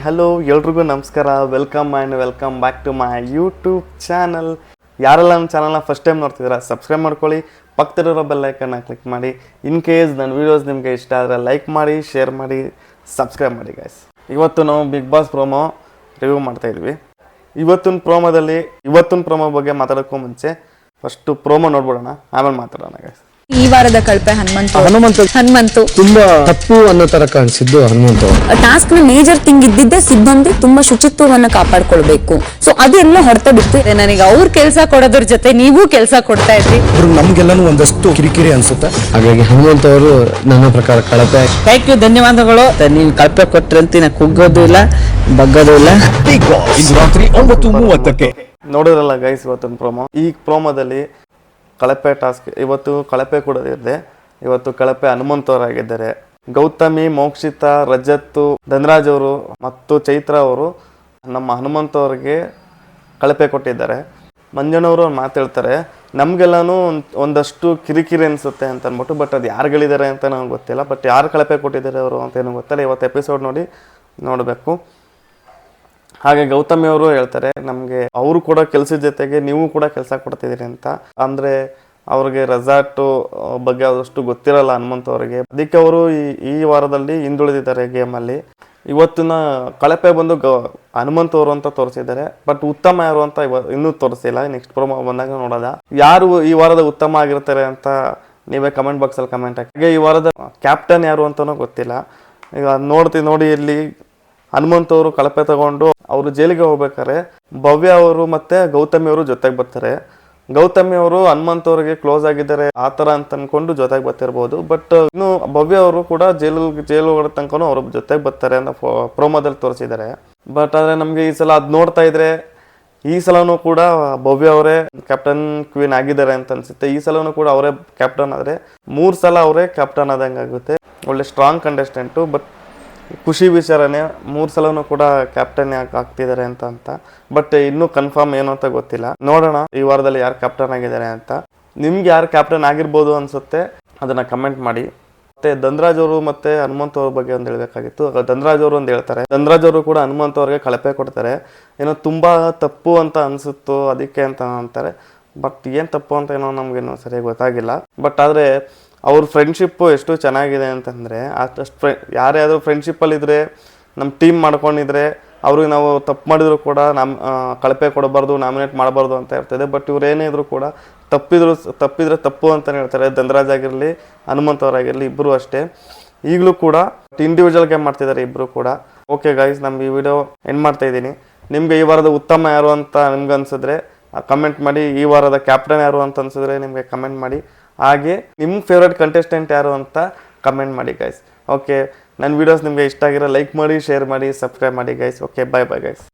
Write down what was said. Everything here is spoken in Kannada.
ಹಲೋ ಎಲ್ರಿಗೂ ನಮಸ್ಕಾರ, welcome back to my YouTube channel. ಯಾರೆಲ್ಲ ನಮ್ಮ ಚಾನಲ್ನ ಫಸ್ಟ್ ಟೈಮ್ ನೋಡ್ತಿದ್ದೀರಾ ಸಬ್ಸ್ಕ್ರೈಬ್ ಮಾಡ್ಕೊಳ್ಳಿ, ಪಕ್ಕದಲ್ಲಿರೋ ಬೆಲ್ ಐಕನ್ನ ಕ್ಲಿಕ್ ಮಾಡಿ. ಇನ್ ಕೇಸ್ ನನ್ನ ವೀಡಿಯೋಸ್ ನಿಮಗೆ ಇಷ್ಟ ಆದರೆ ಲೈಕ್ ಮಾಡಿ, ಶೇರ್ ಮಾಡಿ, ಸಬ್ಸ್ಕ್ರೈಬ್ ಮಾಡಿ ಗೈಸ್. ಇವತ್ತು ನಾವು ಬಿಗ್ ಬಾಸ್ ಪ್ರೋಮೋ ರಿವ್ಯೂ ಮಾಡ್ತಾಯಿದ್ವಿ. ಇವತ್ತಿನ ಪ್ರೋಮೋ ಬಗ್ಗೆ ಮಾತಾಡೋಕ್ಕೂ ಮುಂಚೆ ಫಸ್ಟು ಪ್ರೋಮೋ ನೋಡ್ಬಿಡೋಣ, ಆಮೇಲೆ ಮಾತಾಡೋಣ ಗೈಸ್. ಈ ವಾರದ ಕಳಪೆ ಹನುಮಂತು ತುಂಬಾ ತಪ್ಪು ಅನ್ನೋ ತರ ಕಾಣಿಸಿದ್ದು ಹನುಮಂತು. ಟಾಸ್ಕ್ ನ ಮೇಜರ್ ಥಿಂಗ್ ಇದ್ದಿದ್ದೆ ಸಿಬ್ಬಂದಿ ತುಂಬಾ ಶುಚಿತ್ವವನ್ನ ಕಾಪಾಡ್ಕೊಳ್ಬೇಕು. ಸೊ ಅದೆಲ್ಲ ಹೊರತ ಬಿಟ್ಟು ನನಗೆ ಅವ್ರ ಕೆಲಸ ಕೊಡೋದ್ರ ಜೊತೆ ನೀವು ಕೆಲಸ ಕೊಡ್ತಾ ಇದ್ರಿ. ನಮ್ಗೆಲ್ಲಾನು ಒಂದಷ್ಟು ಕಿರಿಕಿರಿ ಅನ್ಸುತ್ತೆ. ಹಾಗಾಗಿ ಹನುಮಂತ ಅವರು ನನ್ನ ಪ್ರಕಾರ ಕಳಪೆ. ಥ್ಯಾಂಕ್ ಯು, ಧನ್ಯವಾದಗಳು. ನೀವು ಕಳಪೆ ಕೊಟ್ರಂತ ನಾ ಕುಗ್ಗೋದು ಇಲ್ಲ, ಬಗ್ಗೋದು ಇಲ್ಲ. ಇಂದು ರಾತ್ರಿ 9:30ಕ್ಕೆ ನೋಡಿದ್ರಲ್ಲ ಗೈಸ್ ಇವತ್ತಿನ ಪ್ರೋಮೋ. ಈ ಪ್ರೋಮೋದಲ್ಲಿ ಕಳಪೆ ಟಾಸ್ಕ್, ಇವತ್ತು ಕಳಪೆ ಕೊಡೋದಿದೆ. ಇವತ್ತು ಕಳಪೆ ಹನುಮಂತವರಾಗಿದ್ದಾರೆ. ಗೌತಮಿ, ಮೋಕ್ಷಿತಾ, ರಜತ್ತು, ಧನರಾಜ್ ಅವರು ಮತ್ತು ಚೈತ್ರ ಅವರು ನಮ್ಮ ಹನುಮಂತವ್ರಿಗೆ ಕಳಪೆ ಕೊಟ್ಟಿದ್ದಾರೆ. ಮಂಜಣ್ಣವರು ಮಾತಾಡ್ತಾರೆ, ನಮಗೆಲ್ಲನೂ ಒಂದಷ್ಟು ಕಿರಿಕಿರಿ ಅನಿಸುತ್ತೆ ಅಂತ ಅಂದ್ಬಿಟ್ಟು. ಬಟ್ ಅದು ಯಾರುಗಳಿದ್ದಾರೆ ಅಂತ ನಮ್ಗೆ ಗೊತ್ತಿಲ್ಲ. ಬಟ್ ಯಾರು ಕಳಪೆ ಕೊಟ್ಟಿದ್ದಾರೆ ಅವರು ಅಂತ ಏನೂ ಗೊತ್ತಿಲ್ಲ. ಇವತ್ತು ಎಪಿಸೋಡ್ ನೋಡಬೇಕು. ಹಾಗೆ ಗೌತಮಿ ಅವರು ಹೇಳ್ತಾರೆ, ನಮಗೆ ಅವರು ಕೂಡ ಕೆಲಸದ ಜೊತೆಗೆ ನೀವು ಕೂಡ ಕೆಲಸ ಕೊಡ್ತಿದ್ದೀರಿ ಅಂತ. ಅಂದರೆ ಅವ್ರಿಗೆ ರೆಸಾರ್ಟು ಬಗ್ಗೆ ಅದಷ್ಟು ಗೊತ್ತಿರಲ್ಲ ಹನುಮಂತವ್ರಿಗೆ. ಅದಕ್ಕೆ ಅವರು ಈ ವಾರದಲ್ಲಿ ಹಿಂದುಳಿದಿದ್ದಾರೆ ಗೇಮಲ್ಲಿ. ಇವತ್ತಿನ ಕಳಪೆ ಬಂದು ಹನುಮಂತವರು ಅಂತ ತೋರಿಸಿದ್ದಾರೆ. ಬಟ್ ಉತ್ತಮ ಯಾರು ಅಂತ ಇನ್ನೂ ತೋರಿಸಿಲ್ಲ. ನೆಕ್ಸ್ಟ್ ಪ್ರೋಮೋ ಬಂದಾಗ ನೋಡೋದ ಯಾರು ಈ ವಾರದ ಉತ್ತಮ ಆಗಿರ್ತಾರೆ ಅಂತ ನೀವೇ ಕಮೆಂಟ್ ಬಾಕ್ಸಲ್ಲಿ ಕಮೆಂಟ್ ಹಾಕಿ. ಹಾಗೆ ಈ ವಾರದ ಕ್ಯಾಪ್ಟನ್ ಯಾರು ಅಂತಲೂ ಗೊತ್ತಿಲ್ಲ. ಈಗ ನೋಡಿ ಇಲ್ಲಿ ಹನುಮಂತವರು ಕಳಪೆ ತಗೊಂಡು ಅವರು ಜೈಲಿಗೆ ಹೋಗ್ಬೇಕಾರೆ ಭವ್ಯ ಅವರು ಮತ್ತೆ ಗೌತಮಿ ಅವರು ಜೊತೆಗೆ ಬರ್ತಾರೆ. ಗೌತಮಿ ಅವರು ಹನುಮಂತವ್ರಿಗೆ ಕ್ಲೋಸ್ ಆಗಿದ್ದಾರೆ ಆ ಥರ ಅಂತ ಅನ್ಕೊಂಡು ಜೊತೆಗೆ ಬರ್ತಿರ್ಬೋದು. ಬಟ್ ಇನ್ನು ಭವ್ಯ ಅವರು ಕೂಡ ಜೈಲು ಹೊರ ತನಕನೂ ಅವ್ರ ಜೊತೆಗೆ ಬರ್ತಾರೆ ಅಂತ ಪ್ರೋಮೋದಲ್ಲಿ ತೋರಿಸಿದ್ದಾರೆ. ಬಟ್ ಆದರೆ ನಮಗೆ ಈ ಸಲ ಅದು ನೋಡ್ತಾ ಇದ್ರೆ ಈ ಸಲನೂ ಕೂಡ ಭವ್ಯ ಅವರೇ ಕ್ಯಾಪ್ಟನ್ ಕ್ವೀನ್ ಆಗಿದ್ದಾರೆ ಅಂತ ಅನ್ಸುತ್ತೆ. ಈ ಸಲನೂ ಕೂಡ ಅವರೇ ಕ್ಯಾಪ್ಟನ್ ಆದರೆ 3 ಸಲ ಅವರೇ ಕ್ಯಾಪ್ಟನ್ ಆದಂಗೆ ಆಗುತ್ತೆ. ಒಳ್ಳೆ ಸ್ಟ್ರಾಂಗ್ ಕಂಟೆಸ್ಟೆಂಟು. ಬಟ್ ಖುಷಿ ವಿಚಾರನೇ 3 ಸಲನೂ ಕೂಡ ಕ್ಯಾಪ್ಟನ್ ಯಾಕೆ ಆಗ್ತಿದ್ದಾರೆ ಅಂತ. ಬಟ್ ಇನ್ನೂ ಕನ್ಫರ್ಮ್ ಏನು ಅಂತ ಗೊತ್ತಿಲ್ಲ. ನೋಡೋಣ ಈ ವಾರದಲ್ಲಿ ಯಾರು ಕ್ಯಾಪ್ಟನ್ ಆಗಿದ್ದಾರೆ ಅಂತ. ನಿಮ್ಗೆ ಯಾರು ಕ್ಯಾಪ್ಟನ್ ಆಗಿರ್ಬೋದು ಅನ್ಸುತ್ತೆ, ಅದನ್ನ ಕಮೆಂಟ್ ಮಾಡಿ. ಮತ್ತೆ ಧನರಾಜ್ ಅವರು ಮತ್ತೆ ಹನುಮಂತ ಅವ್ರ ಬಗ್ಗೆ ಒಂದು ಹೇಳ್ಬೇಕಾಗಿತ್ತು. ಧನರಾಜ್ ಅವರು ಒಂದು ಹೇಳ್ತಾರೆ, ಧನರಾಜ್ ಅವರು ಕೂಡ ಹನುಮಂತ ಅವ್ರಿಗೆ ಕಳಪೆ ಕೊಡ್ತಾರೆ. ಏನೋ ತುಂಬಾ ತಪ್ಪು ಅಂತ ಅನ್ಸುತ್ತೋ ಅದಕ್ಕೆ ಅಂತ ಅಂತಾರೆ. ಬಟ್ ಏನು ತಪ್ಪು ಅಂತ ಏನೋ ನಮ್ಗೇನು ಸರಿಯಾಗಿ ಗೊತ್ತಾಗಿಲ್ಲ. ಬಟ್ ಆದರೆ ಅವ್ರ ಫ್ರೆಂಡ್ಶಿಪ್ಪು ಎಷ್ಟು ಚೆನ್ನಾಗಿದೆ ಅಂತಂದರೆ, ಅಷ್ಟು ಯಾರೇ ಆದರೂ ಫ್ರೆಂಡ್ಶಿಪ್ಪಲ್ಲಿದ್ದರೆ ನಮ್ಮ ಟೀಮ್ ಮಾಡ್ಕೊಂಡಿದ್ರೆ ಅವ್ರಿಗೆ ನಾವು ತಪ್ಪು ಮಾಡಿದ್ರು ಕೂಡ ಕಳಪೆ ಕೊಡಬಾರ್ದು, ನಾಮಿನೇಟ್ ಮಾಡಬಾರ್ದು ಅಂತ ಇರ್ತದೆ. ಬಟ್ ಇವ್ರು ಏನೇ ಇದ್ರು ಕೂಡ ತಪ್ಪಿದ್ರೆ ತಪ್ಪು ಅಂತಲೇ ಹೇಳ್ತಾರೆ. ಧನರಾಜ್ ಆಗಿರಲಿ, ಹನುಮಂತವರಾಗಿರಲಿ, ಇಬ್ಬರು ಅಷ್ಟೇ. ಈಗಲೂ ಕೂಡ ಇಂಡಿವಿಜುವಲ್ ಗೇಮ್ ಮಾಡ್ತಿದ್ದಾರೆ ಇಬ್ಬರು ಕೂಡ. ಓಕೆ ಗೈಸ್, ನಮ್ಮ ಈ ವಿಡಿಯೋ ಎಂಡ್ ಮಾಡ್ತಾ ಇದ್ದೀನಿ. ನಿಮಗೆ ಈ ವಾರದ ಉತ್ತಮ ಯಾರು ಅಂತ ನಿಮ್ಗೆ ಅನ್ಸಿದ್ರೆ ಕಮೆಂಟ್ ಮಾಡಿ. ಈ ವಾರದ ಕ್ಯಾಪ್ಟನ್ ಯಾರು ಅಂತ ಅನ್ಸಿದ್ರೆ ನಿಮಗೆ ಕಮೆಂಟ್ ಮಾಡಿ. ಹಾಗೆ ನಿಮ್ಮ ಫೇವ್ರೆಟ್ ಕಂಟೆಸ್ಟೆಂಟ್ ಯಾರು ಅಂತ ಕಮೆಂಟ್ ಮಾಡಿ ಗೈಸ್. ಓಕೆ, ನನ್ನ ವೀಡಿಯೋಸ್ ನಿಮಗೆ ಇಷ್ಟ ಆಗಿರೋ ಲೈಕ್ ಮಾಡಿ, ಶೇರ್ ಮಾಡಿ, ಸಬ್ಸ್ಕ್ರೈಬ್ ಮಾಡಿ ಗೈಸ್. Okay, bye guys.